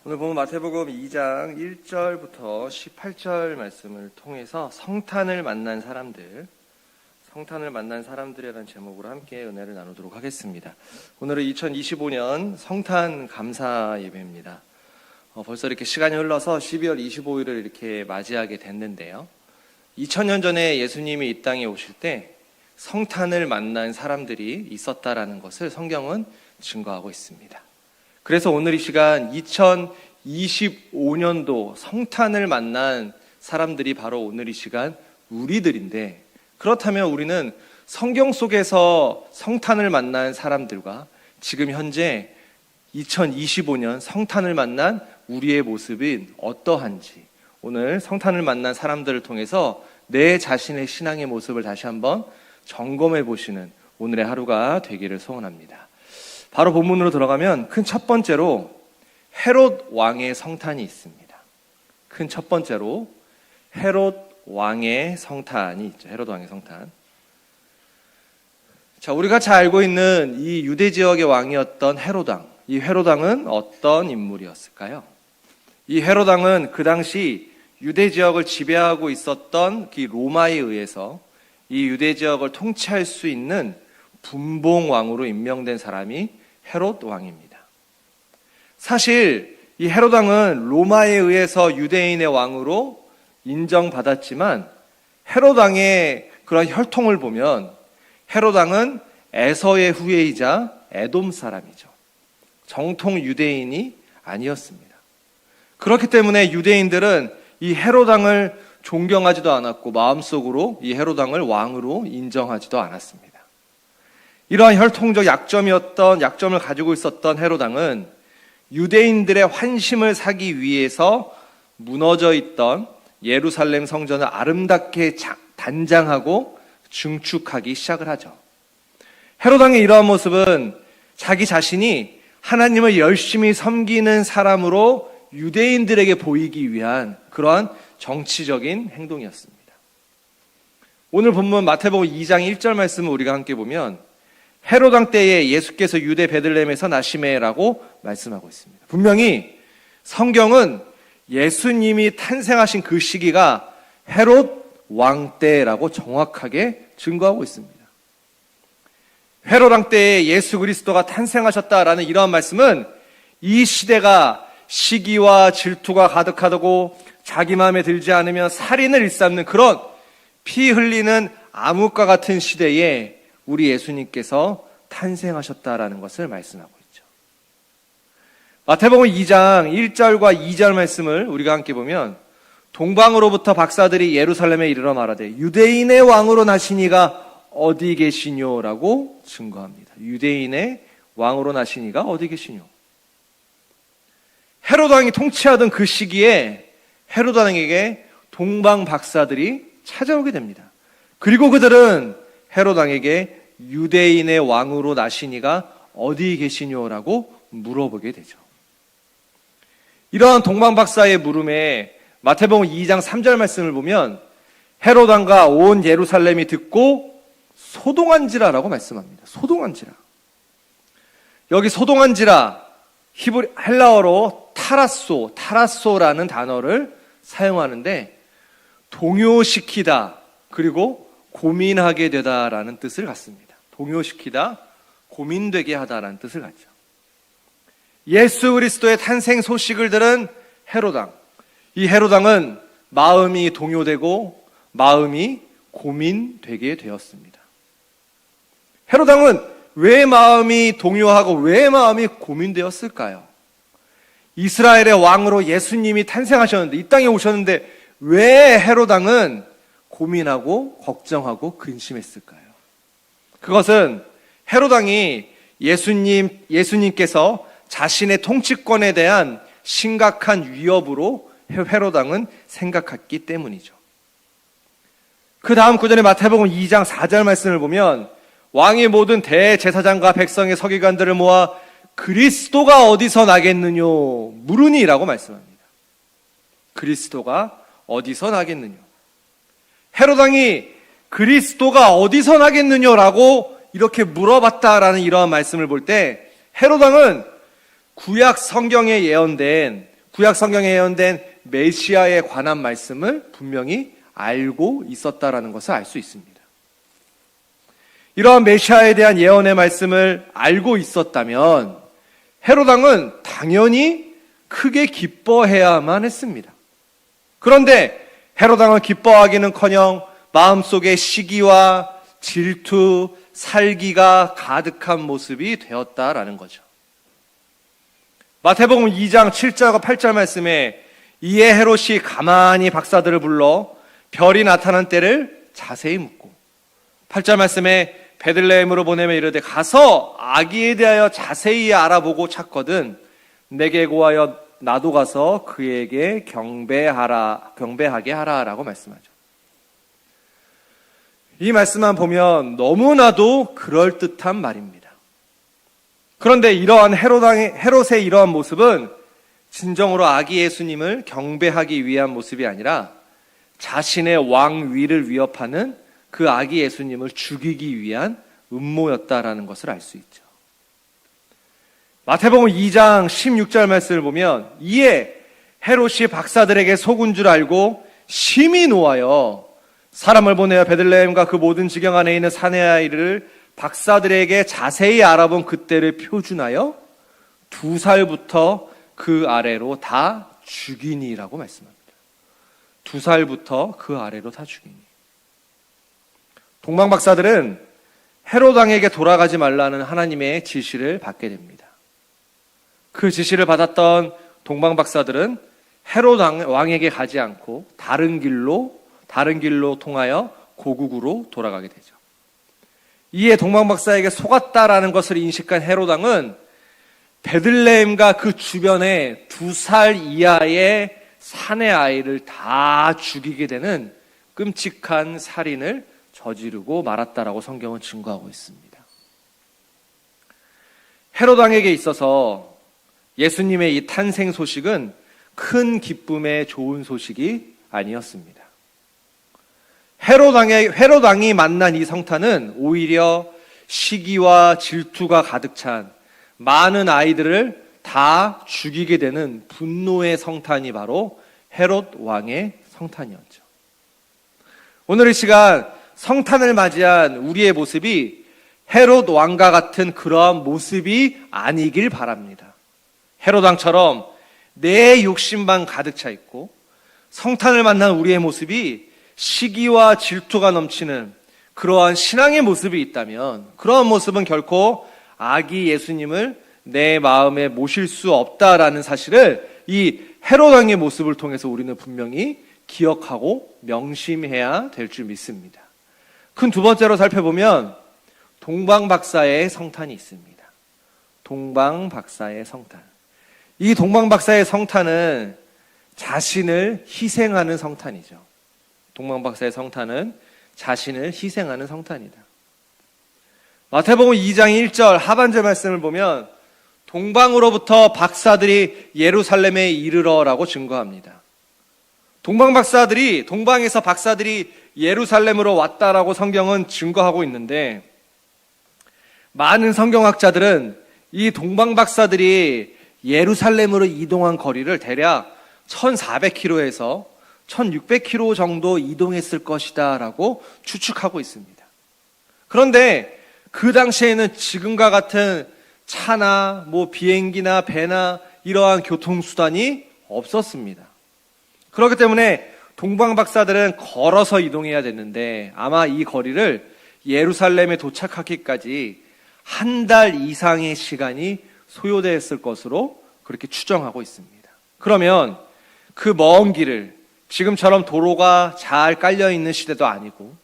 오늘 보면 마태복음 2장 1절부터 18절 말씀을 통해서 성탄을 만난 사람들이라는 제목으로 함께 은혜를 나누도록 하겠습니다. 오늘은 2025년 성탄 감사 예배입니다. 벌써 이렇게 시간이 흘러서 12월 25일을 이렇게 맞이하게 됐는데요. 2000년 전에 예수님이 이 땅에 오실 때 성탄을 만난 사람들이 있었다라는 것을 성경은 증거하고 있습니다. 그래서 오늘 이 시간 2025년도 성탄을 만난 사람들이 바로 오늘 이 시간 우리들인데, 그렇다면 우리는 성경 속에서 성탄을 만난 사람들과 지금 현재 2025년 성탄을 만난 우리의 모습은 어떠한지, 오늘 성탄을 만난 사람들을 통해서 내 자신의 신앙의 모습을 다시 한번 점검해 보시는 오늘의 하루가 되기를 소원합니다. 바로 본문으로 들어가면 큰 첫 번째로 헤롯 왕의 성탄이 있습니다. 큰 첫 번째로 헤롯 왕의 성탄이 있죠. 헤롯 왕의 성탄. 자, 우리가 잘 알고 있는 이 유대 지역의 왕이었던 헤롯 왕. 이 헤롯 왕은 어떤 인물이었을까요? 이 헤롯 왕은 그 당시 유대 지역을 지배하고 있었던 그 로마에 의해서 이 유대 지역을 통치할 수 있는 분봉 왕으로 임명된 사람이 헤롯 왕입니다. 사실 이 헤롯 왕은 로마에 의해서 유대인의 왕으로 인정받았지만 헤롯 왕의 그런 혈통을 보면 헤롯 왕은 에서의 후예이자 에돔 사람이죠. 정통 유대인이 아니었습니다. 그렇기 때문에 유대인들은 이 헤롯 왕을 존경하지도 않았고 마음속으로 이 헤롯 왕을 왕으로 인정하지도 않았습니다. 이러한 혈통적 약점을 가지고 있었던 헤롯 왕은 유대인들의 환심을 사기 위해서 무너져 있던 예루살렘 성전을 아름답게 단장하고 증축하기 시작을 하죠. 헤롯 왕의 이러한 모습은 자기 자신이 하나님을 열심히 섬기는 사람으로 유대인들에게 보이기 위한 그러한 정치적인 행동이었습니다. 오늘 본문 마태복음 2장 1절 말씀을 우리가 함께 보면 헤롯 왕 때에 예수께서 유대 베들레헴에서 나시매라고 말씀하고 있습니다. 분명히 성경은 예수님이 탄생하신 그 시기가 헤롯 왕 때라고 정확하게 증거하고 있습니다. 헤롯 왕 때에 예수 그리스도가 탄생하셨다라는 이러한 말씀은 이 시대가 시기와 질투가 가득하고 자기 마음에 들지 않으면 살인을 일삼는 그런 피 흘리는 암흑과 같은 시대에 우리 예수님께서 탄생하셨다라는 것을 말씀하고 있죠. 마태복음 2장 1절과 2절 말씀을 우리가 함께 보면 동방으로부터 박사들이 예루살렘에 이르러 말하되 유대인의 왕으로 나시니가 어디 계시뇨라고 증거합니다. 유대인의 왕으로 나시니가 어디 계시뇨. 헤롯 왕이 통치하던 그 시기에 헤롯 왕에게 동방 박사들이 찾아오게 됩니다. 그리고 그들은 헤롯 왕에게 유대인의 왕으로 나시니가 어디 계시뇨라고 물어보게 되죠. 이러한 동방 박사의 물음에 마태복음 2장 3절 말씀을 보면 헤롯 왕과 온 예루살렘이 듣고 소동한지라라고 말씀합니다. 소동한지라. 여기 소동한지라 헬라어로 타라소라는 단어를 사용하는데 동요시키다 그리고 고민하게 되다라는 뜻을 갖습니다. 동요시키다, 고민되게 하다라는 뜻을 갖죠. 예수 그리스도의 탄생 소식을 들은 헤롯 왕. 이 헤롯 왕은 마음이 동요되고 마음이 고민되게 되었습니다. 헤롯 왕은 왜 마음이 동요하고 왜 마음이 고민되었을까요? 이스라엘의 왕으로 예수님이 탄생하셨는데, 이 땅에 오셨는데 왜 헤롯 왕은 고민하고 걱정하고 근심했을까요? 그것은 헤롯 왕이 예수님께서 자신의 통치권에 대한 심각한 위협으로 헤롯 왕은 생각했기 때문이죠. 그 다음 구절의 마태복음 2장 4절 말씀을 보면 왕의 모든 대제사장과 백성의 서기관들을 모아 그리스도가 어디서 나겠느뇨 물으니라고 말씀합니다. 그리스도가 어디서 나겠느뇨. 헤롯 왕이 그리스도가 어디서 나겠느냐라고 이렇게 물어봤다라는 이러한 말씀을 볼 때 헤롯 왕은 구약 성경에 예언된 구약 성경에 예언된 메시아에 관한 말씀을 분명히 알고 있었다라는 것을 알 수 있습니다. 이러한 메시아에 대한 예언의 말씀을 알고 있었다면 헤롯 왕은 당연히 크게 기뻐해야만 했습니다. 그런데 헤롯 왕은 기뻐하기는커녕 마음속에 시기와 질투, 살기가 가득한 모습이 되었다라는 거죠. 마태복음 2장 7절과 8절 말씀에 이에 헤롯이 가만히 박사들을 불러 별이 나타난 때를 자세히 묻고 8절 말씀에 베들레헴으로 보내며 이르되 가서 아기에 대하여 자세히 알아보고 찾거든 내게 고하여 나도 가서 그에게 경배하게 하라라고 말씀하죠. 이 말씀만 보면 너무나도 그럴듯한 말입니다. 그런데 이러한 헤롯의 이러한 모습은 진정으로 아기 예수님을 경배하기 위한 모습이 아니라 자신의 왕위를 위협하는 그 아기 예수님을 죽이기 위한 음모였다라는 것을 알 수 있죠. 마태복음 2장 16절 말씀을 보면 이에 헤롯이 박사들에게 속은 줄 알고 심히 노하여 사람을 보내어 베들레헴과 그 모든 지경 안에 있는 사내 아이를 박사들에게 자세히 알아본 그때를 표준하여 2살부터 그 아래로 다 죽이니라고 말씀합니다. 2살부터 그 아래로 다 죽이니. 동방박사들은 헤롯 왕에게 돌아가지 말라는 하나님의 지시를 받게 됩니다. 그 지시를 받았던 동방박사들은 헤롯 왕에게 가지 않고 다른 길로 통하여 고국으로 돌아가게 되죠. 이에 동방박사에게 속았다라는 것을 인식한 헤롯 왕은 베들레헴과 그 주변에 2살 이하의 사내 아이를 다 죽이게 되는 끔찍한 살인을 저지르고 말았다라고 성경은 증거하고 있습니다. 헤롯 왕에게 있어서 예수님의 이 탄생 소식은 큰 기쁨의 좋은 소식이 아니었습니다. 헤롯 왕이 만난 이 성탄은 오히려 시기와 질투가 가득 찬 많은 아이들을 다 죽이게 되는 분노의 성탄이 바로 헤롯 왕의 성탄이었죠. 오늘 이 시간 성탄을 맞이한 우리의 모습이 헤롯 왕과 같은 그러한 모습이 아니길 바랍니다. 헤롯 왕처럼 내 욕심만 가득 차 있고 성탄을 만난 우리의 모습이 시기와 질투가 넘치는 그러한 신앙의 모습이 있다면 그러한 모습은 결코 아기 예수님을 내 마음에 모실 수 없다라는 사실을 이 헤롯 왕의 모습을 통해서 우리는 분명히 기억하고 명심해야 될 줄 믿습니다. 큰 두 번째로 살펴보면 동방박사의 성탄이 있습니다. 동방박사의 성탄. 이 동방박사의 성탄은 자신을 희생하는 성탄이죠. 동방박사의 성탄은 자신을 희생하는 성탄이다. 마태복음 2장 1절 하반절 말씀을 보면 동방으로부터 박사들이 예루살렘에 이르러라고 증거합니다. 동방에서 박사들이 예루살렘으로 왔다라고 성경은 증거하고 있는데 많은 성경학자들은 이 동방박사들이 예루살렘으로 이동한 거리를 대략 1400km에서 1600km 정도 이동했을 것이다 라고 추측하고 있습니다. 그런데 그 당시에는 지금과 같은 차나 비행기나 배나 이러한 교통수단이 없었습니다. 그렇기 때문에 동방박사들은 걸어서 이동해야 됐는데 아마 이 거리를 예루살렘에 도착하기까지 한 달 이상의 시간이 소요됐을 것으로 그렇게 추정하고 있습니다. 그러면 그 먼 길을 지금처럼 도로가 잘 깔려있는 시대도 아니고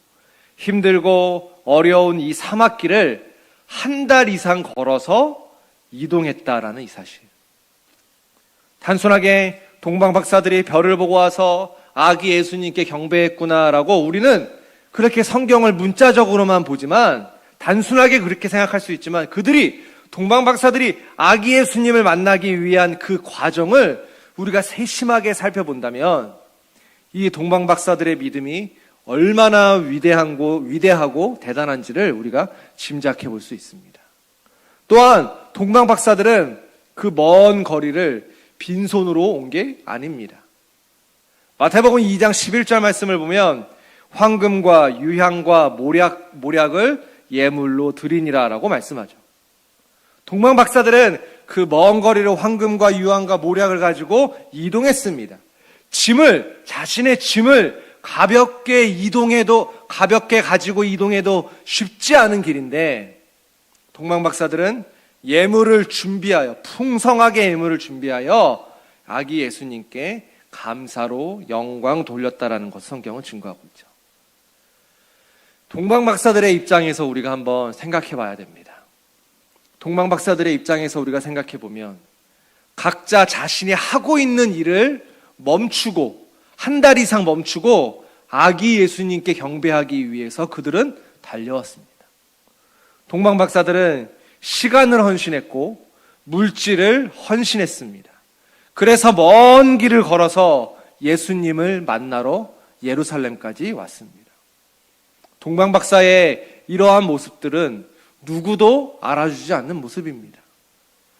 힘들고 어려운 이 사막길을 한 달 이상 걸어서 이동했다라는 이 사실. 단순하게 동방박사들이 별을 보고 와서 아기 예수님께 경배했구나라고 우리는 그렇게 성경을 문자적으로만 보지만 단순하게 그렇게 생각할 수 있지만 동방박사들이 아기 예수님을 만나기 위한 그 과정을 우리가 세심하게 살펴본다면 이 동방박사들의 믿음이 얼마나 위대하고 대단한지를 우리가 짐작해 볼 수 있습니다. 또한 동방박사들은 그 먼 거리를 빈손으로 온 게 아닙니다. 마태복음 2장 11절 말씀을 보면 황금과 유향과 모략을 예물로 드리니라 라고 말씀하죠. 동방박사들은 그 먼 거리로 황금과 유황과 모략을 가지고 이동했습니다. 자신의 짐을 가볍게 가지고 이동해도 쉽지 않은 길인데, 동방박사들은 풍성하게 예물을 준비하여 아기 예수님께 감사로 영광 돌렸다라는 것을 성경은 증거하고 있죠. 동방박사들의 입장에서 우리가 한번 생각해 봐야 됩니다. 동방박사들의 입장에서 우리가 생각해 보면 각자 자신이 하고 있는 일을 멈추고 한 달 이상 멈추고 아기 예수님께 경배하기 위해서 그들은 달려왔습니다. 동방박사들은 시간을 헌신했고 물질을 헌신했습니다. 그래서 먼 길을 걸어서 예수님을 만나러 예루살렘까지 왔습니다. 동방박사의 이러한 모습들은 누구도 알아주지 않는 모습입니다.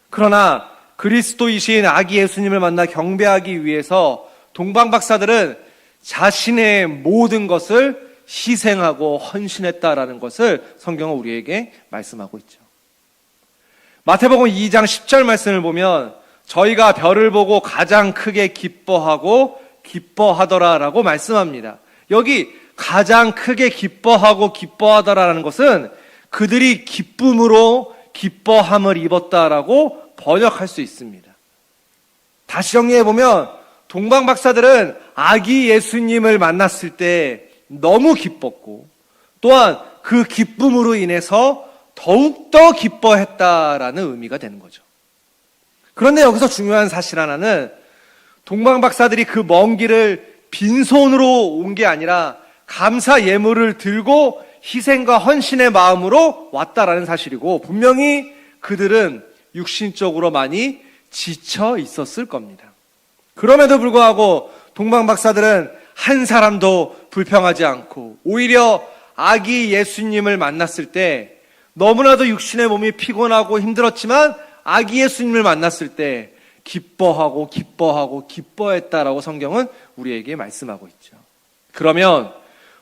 그러나 그리스도이신 아기 예수님을 만나 경배하기 위해서 동방박사들은 자신의 모든 것을 희생하고 헌신했다라는 것을 성경은 우리에게 말씀하고 있죠. 마태복음 2장 10절 말씀을 보면 저희가 별을 보고 가장 크게 기뻐하더라라고 말씀합니다. 여기 가장 크게 기뻐하더라라는 것은 그들이 기쁨으로 기뻐함을 입었다라고 번역할 수 있습니다. 다시 정리해보면 동방박사들은 아기 예수님을 만났을 때 너무 기뻤고 또한 그 기쁨으로 인해서 더욱더 기뻐했다라는 의미가 되는 거죠. 그런데 여기서 중요한 사실 하나는 동방박사들이 그 먼 길을 빈손으로 온 게 아니라 감사 예물을 들고 희생과 헌신의 마음으로 왔다라는 사실이고, 분명히 그들은 육신적으로 많이 지쳐 있었을 겁니다. 그럼에도 불구하고 동방박사들은 한 사람도 불평하지 않고 오히려 아기 예수님을 만났을 때 너무나도 육신의 몸이 피곤하고 힘들었지만 아기 예수님을 만났을 때 기뻐했다라고 성경은 우리에게 말씀하고 있죠. 그러면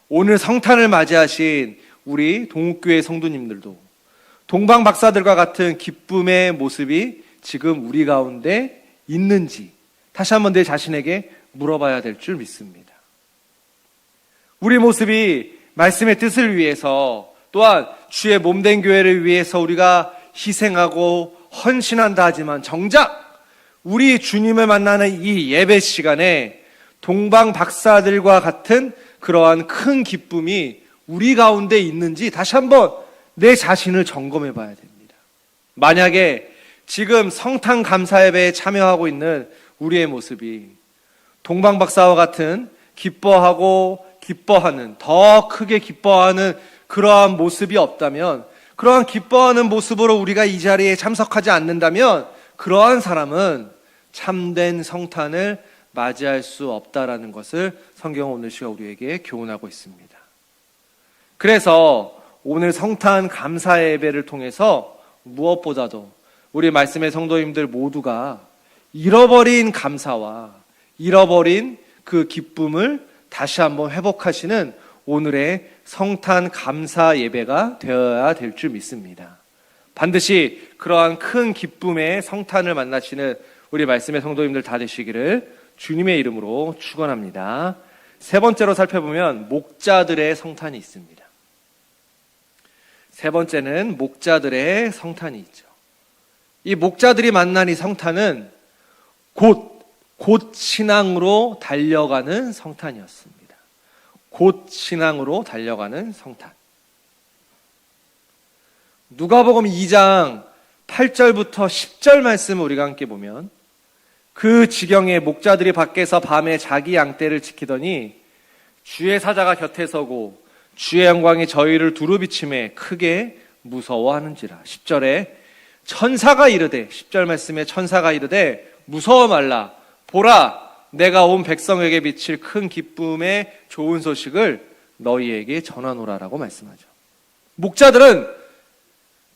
오늘 성탄을 맞이하신 우리 동욱교회 성도님들도 동방박사들과 같은 기쁨의 모습이 지금 우리 가운데 있는지 다시 한번 내 자신에게 물어봐야 될 줄 믿습니다. 우리 모습이 말씀의 뜻을 위해서 또한 주의 몸된 교회를 위해서 우리가 희생하고 헌신한다 하지만 정작 우리 주님을 만나는 이 예배 시간에 동방박사들과 같은 그러한 큰 기쁨이 우리 가운데 있는지 다시 한번 내 자신을 점검해 봐야 됩니다. 만약에 지금 성탄 감사 예배에 참여하고 있는 우리의 모습이 동방박사와 같은 기뻐하는 더 크게 기뻐하는 그러한 모습이 없다면, 그러한 기뻐하는 모습으로 우리가 이 자리에 참석하지 않는다면 그러한 사람은 참된 성탄을 맞이할 수 없다라는 것을 성경은 오늘 시간 우리에게 교훈하고 있습니다. 그래서 오늘 성탄 감사 예배를 통해서 무엇보다도 우리 말씀의 성도님들 모두가 잃어버린 감사와 잃어버린 그 기쁨을 다시 한번 회복하시는 오늘의 성탄 감사 예배가 되어야 될 줄 믿습니다. 반드시 그러한 큰 기쁨의 성탄을 만나시는 우리 말씀의 성도님들 다 되시기를 주님의 이름으로 축원합니다. 세 번째로 살펴보면 목자들의 성탄이 있습니다. 세 번째는 목자들의 성탄이 있죠. 이 목자들이 만난 이 성탄은 곧 신앙으로 달려가는 성탄이었습니다. 곧 신앙으로 달려가는 성탄. 누가복음 2장 8절부터 10절 말씀을 우리가 함께 보면 그 지경에 목자들이 밖에서 밤에 자기 양떼를 지키더니 주의 사자가 곁에 서고 주의 영광이 저희를 두루비침에 크게 무서워하는지라. 10절에 천사가 이르되, 10절 말씀에 천사가 이르되 무서워 말라. 보라, 내가 온 백성에게 비칠 큰 기쁨의 좋은 소식을 너희에게 전하노라라고 말씀하죠. 목자들은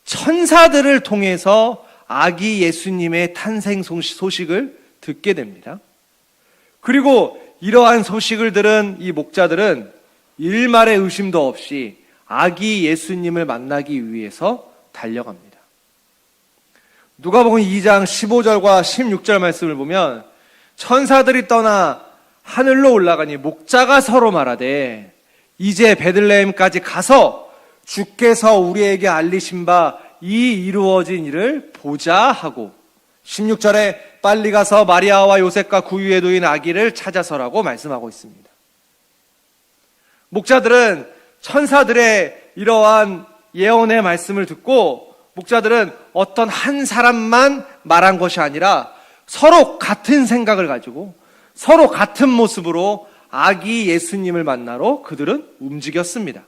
천사들을 통해서 아기 예수님의 탄생 소식을 듣게 됩니다. 그리고 이러한 소식을 들은 이 목자들은 일말의 의심도 없이 아기 예수님을 만나기 위해서 달려갑니다. 누가복음 2장 15절과 16절 말씀을 보면 천사들이 떠나 하늘로 올라가니 목자가 서로 말하되 이제 베들레헴까지 가서 주께서 우리에게 알리신 바 이 이루어진 일을 보자 하고 16절에 빨리 가서 마리아와 요셉과 구유에 놓인 아기를 찾아서라고 말씀하고 있습니다. 목자들은 천사들의 이러한 예언의 말씀을 듣고 목자들은 어떤 한 사람만 말한 것이 아니라 서로 같은 생각을 가지고 서로 같은 모습으로 아기 예수님을 만나러 그들은 움직였습니다.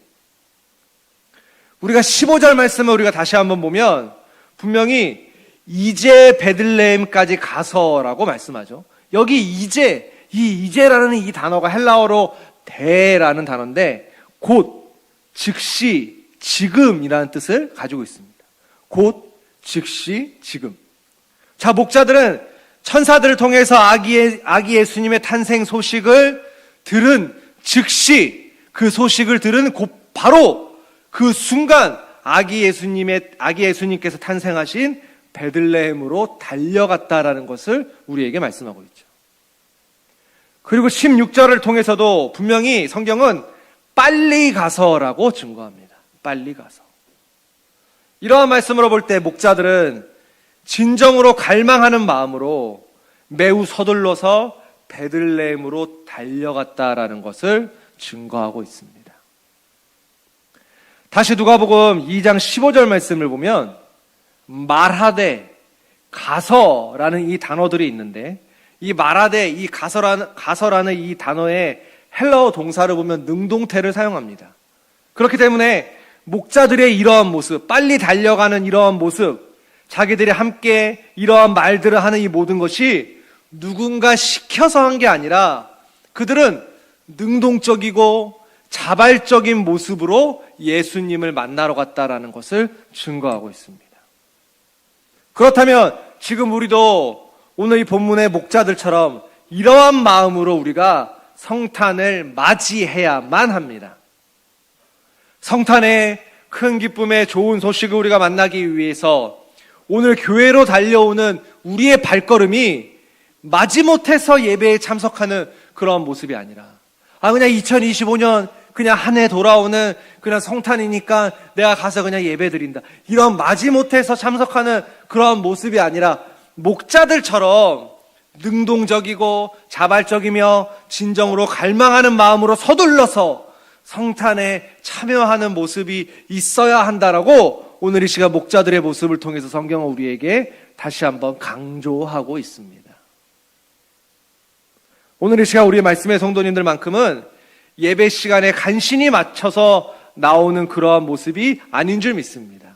우리가 15절 말씀을 우리가 다시 한번 보면 분명히 이제 베들레헴까지 가서라고 말씀하죠. 여기 이제, 이 이제라는 이 단어가 헬라어로 대라는 단어인데 곧, 즉시, 지금이라는 뜻을 가지고 있습니다. 곧, 즉시, 지금. 자, 목자들은 천사들을 통해서 아기 예수님의 탄생 소식을 들은 즉시 그 소식을 들은 곧 바로 그 순간 아기 예수님께서 탄생하신 베들레헴으로 달려갔다라는 것을 우리에게 말씀하고 있죠. 그리고 16절을 통해서도 분명히 성경은 빨리 가서라고 증거합니다. 빨리 가서. 이러한 말씀으로 볼 때 목자들은 진정으로 갈망하는 마음으로 매우 서둘러서 베들레헴으로 달려갔다라는 것을 증거하고 있습니다. 다시 누가복음 2장 15절 말씀을 보면 말하되 가서라는 이 단어들이 있는데 이 말하되 이 가서라는 이 단어의 헬라어 동사를 보면 능동태를 사용합니다. 그렇기 때문에 목자들의 이러한 모습, 빨리 달려가는 이러한 모습, 자기들이 함께 이러한 말들을 하는 이 모든 것이 누군가 시켜서 한 게 아니라 그들은 능동적이고 자발적인 모습으로 예수님을 만나러 갔다라는 것을 증거하고 있습니다. 그렇다면 지금 우리도 오늘 이 본문의 목자들처럼 이러한 마음으로 우리가 성탄을 맞이해야만 합니다. 성탄의 큰 기쁨의 좋은 소식을 우리가 만나기 위해서 오늘 교회로 달려오는 우리의 발걸음이 마지못해서 예배에 참석하는 그런 모습이 아니라 그냥 2025년 그냥 한 해 돌아오는 그냥 성탄이니까 내가 가서 그냥 예배 드린다. 이런 마지못해서 참석하는 그런 모습이 아니라 목자들처럼 능동적이고 자발적이며 진정으로 갈망하는 마음으로 서둘러서 성탄에 참여하는 모습이 있어야 한다라고 오늘 이 시간 목자들의 모습을 통해서 성경은 우리에게 다시 한번 강조하고 있습니다. 오늘 이 시간 우리의 말씀의 성도님들만큼은 예배 시간에 간신히 맞춰서 나오는 그러한 모습이 아닌 줄 믿습니다.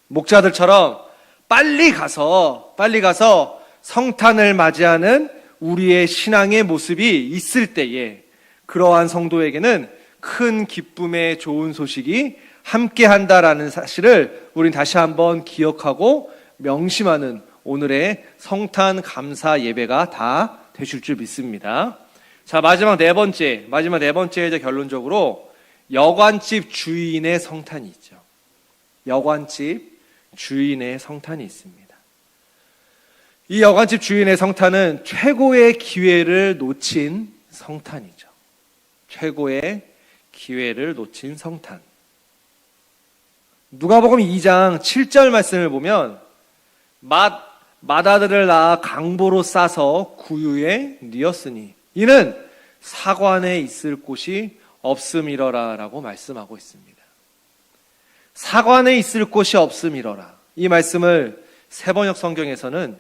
목자들처럼 빨리 가서 성탄을 맞이하는 우리의 신앙의 모습이 있을 때에 그러한 성도에게는 큰 기쁨의 좋은 소식이 함께 한다라는 사실을 우린 다시 한번 기억하고 명심하는 오늘의 성탄 감사 예배가 다 되실 줄 믿습니다. 자, 마지막 네 번째 이제 결론적으로 여관집 주인의 성탄이 있죠. 여관집 주인의 성탄이 있습니다. 이 여관집 주인의 성탄은 최고의 기회를 놓친 성탄이죠. 최고의 기회를 놓친 성탄. 누가복음 2장 7절 말씀을 보면 맏아들을 낳아 강보로 싸서 구유에 뉘었으니 이는 사관에 있을 곳이 없음이러라 라고 말씀하고 있습니다. 사관에 있을 곳이 없음이러라. 이 말씀을 새번역 성경에서는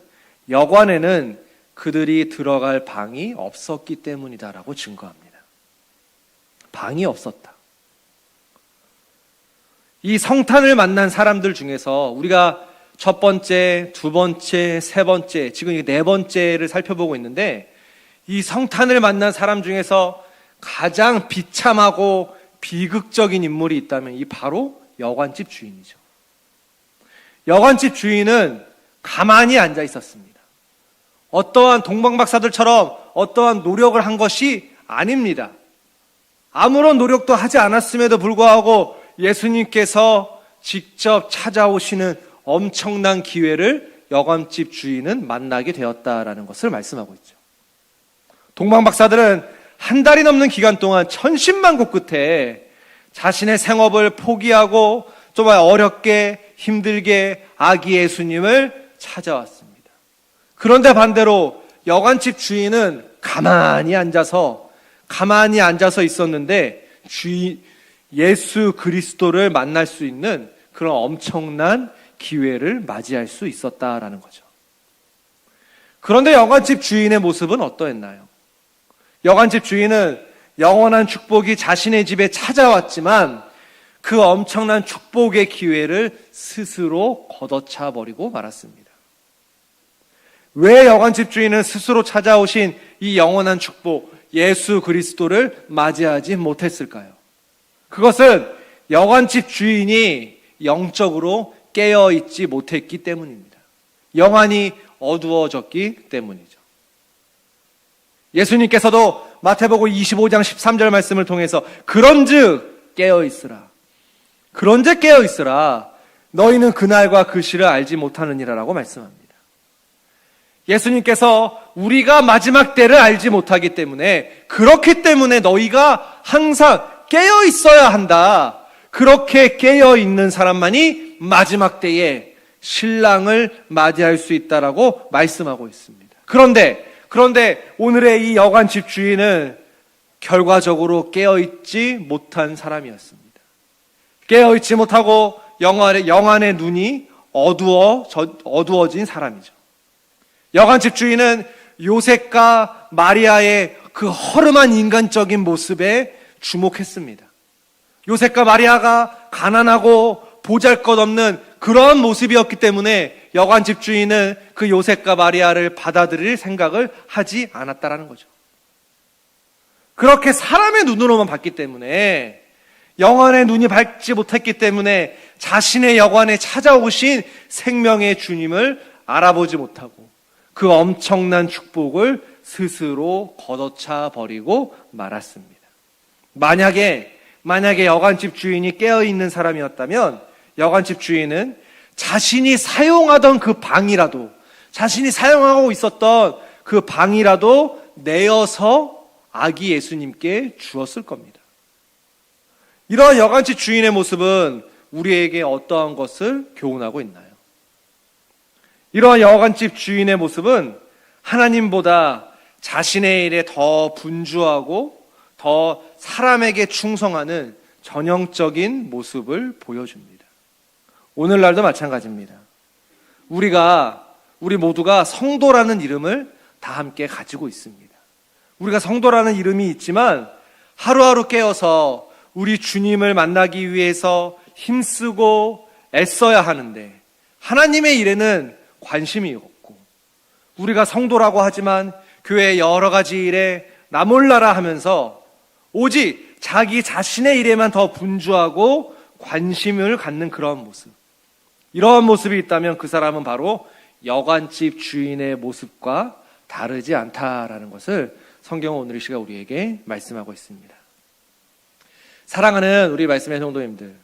여관에는 그들이 들어갈 방이 없었기 때문이다라고 증거합니다. 방이 없었다. 이 성탄을 만난 사람들 중에서 우리가 첫 번째, 두 번째, 세 번째, 지금 네 번째를 살펴보고 있는데 이 성탄을 만난 사람 중에서 가장 비참하고 비극적인 인물이 있다면 이 바로 여관집 주인이죠. 여관집 주인은 가만히 앉아 있었습니다. 어떠한 동방박사들처럼 어떠한 노력을 한 것이 아닙니다. 아무런 노력도 하지 않았음에도 불구하고 예수님께서 직접 찾아오시는 엄청난 기회를 여관집 주인은 만나게 되었다라는 것을 말씀하고 있죠. 동방박사들은 한 달이 넘는 기간 동안 천신만고 끝에 자신의 생업을 포기하고 정말 어렵게 힘들게 아기 예수님을 찾아왔습니다. 그런데 반대로 여관집 주인은 가만히 앉아서 있었는데 예수 그리스도를 만날 수 있는 그런 엄청난 기회를 맞이할 수 있었다라는 거죠. 그런데 여관집 주인의 모습은 어떠했나요? 여관집 주인은 영원한 축복이 자신의 집에 찾아왔지만 그 엄청난 축복의 기회를 스스로 걷어차 버리고 말았습니다. 왜 여관집 주인은 스스로 찾아오신 이 영원한 축복, 예수 그리스도를 맞이하지 못했을까요? 그것은 여관집 주인이 영적으로 깨어있지 못했기 때문입니다. 영안이 어두워졌기 때문이죠. 예수님께서도 마태복음 25장 13절 말씀을 통해서 그런즉 깨어있으라. 그런즉 깨어있으라. 너희는 그날과 그 시를 알지 못하느니라 라고 말씀합니다. 예수님께서 우리가 마지막 때를 알지 못하기 때문에 그렇기 때문에 너희가 항상 깨어 있어야 한다. 그렇게 깨어 있는 사람만이 마지막 때에 신랑을 맞이할 수 있다라고 말씀하고 있습니다. 그런데 오늘의 이 여관집 주인은 결과적으로 깨어 있지 못한 사람이었습니다. 깨어 있지 못하고 영안의 눈이 어두워진 사람이죠. 여관집 주인은 요셉과 마리아의 그 허름한 인간적인 모습에 주목했습니다. 요셉과 마리아가 가난하고 보잘것없는 그런 모습이었기 때문에 여관집 주인은 그 요셉과 마리아를 받아들일 생각을 하지 않았다라는 거죠. 그렇게 사람의 눈으로만 봤기 때문에 영안의 눈이 밝지 못했기 때문에 자신의 여관에 찾아오신 생명의 주님을 알아보지 못하고 그 엄청난 축복을 스스로 걷어차 버리고 말았습니다. 만약에 여관집 주인이 깨어있는 사람이었다면 여관집 주인은 자신이 사용하던 그 방이라도, 자신이 사용하고 있었던 그 방이라도 내어서 아기 예수님께 주었을 겁니다. 이러한 여관집 주인의 모습은 우리에게 어떠한 것을 교훈하고 있나요? 이러한 여관집 주인의 모습은 하나님보다 자신의 일에 더 분주하고 더 사람에게 충성하는 전형적인 모습을 보여줍니다. 오늘날도 마찬가지입니다. 우리 모두가 성도라는 이름을 다 함께 가지고 있습니다. 우리가 성도라는 이름이 있지만 하루하루 깨어서 우리 주님을 만나기 위해서 힘쓰고 애써야 하는데 하나님의 일에는 관심이 없고 우리가 성도라고 하지만 교회의 여러 가지 일에 나 몰라라 하면서 오직 자기 자신의 일에만 더 분주하고 관심을 갖는 그런 모습. 이러한 모습이 있다면 그 사람은 바로 여관집 주인의 모습과 다르지 않다라는 것을 성경은 오늘 이 시간 우리에게 말씀하고 있습니다. 사랑하는 우리 말씀의 성도님들,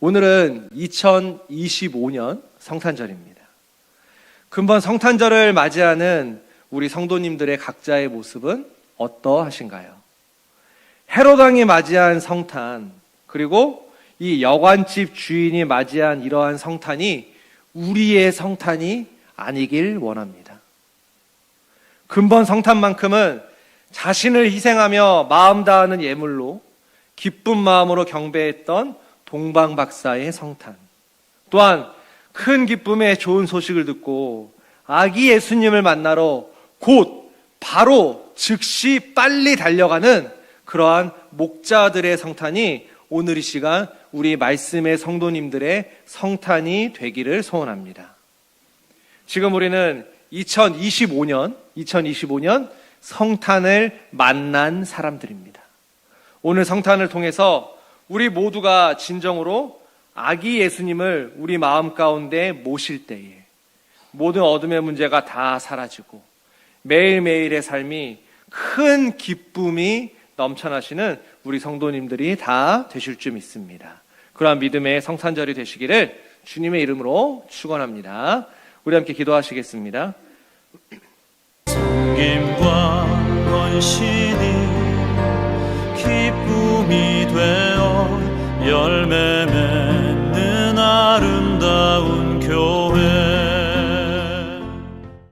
오늘은 2025년 성탄절입니다. 금번 성탄절을 맞이하는 우리 성도님들의 각자의 모습은 어떠하신가요? 헤롯 왕이 맞이한 성탄, 그리고 이 여관집 주인이 맞이한 이러한 성탄이 우리의 성탄이 아니길 원합니다. 금번 성탄만큼은 자신을 희생하며 마음 다하는 예물로 기쁜 마음으로 경배했던 동방박사의 성탄, 또한 큰 기쁨의 좋은 소식을 듣고 아기 예수님을 만나러 바로 즉시 빨리 달려가는 그러한 목자들의 성탄이 오늘 이 시간 우리 말씀의 성도님들의 성탄이 되기를 소원합니다. 지금 우리는 2025년 성탄을 만난 사람들입니다. 오늘 성탄을 통해서 우리 모두가 진정으로 아기 예수님을 우리 마음 가운데 모실 때에 모든 어둠의 문제가 다 사라지고 매일매일의 삶이 큰 기쁨이 넘쳐나시는 우리 성도님들이 다 되실 줄 믿습니다. 그러한 믿음의 성탄절이 되시기를 주님의 이름으로 축원합니다. 우리 함께 기도하시겠습니다. 섬김과 헌신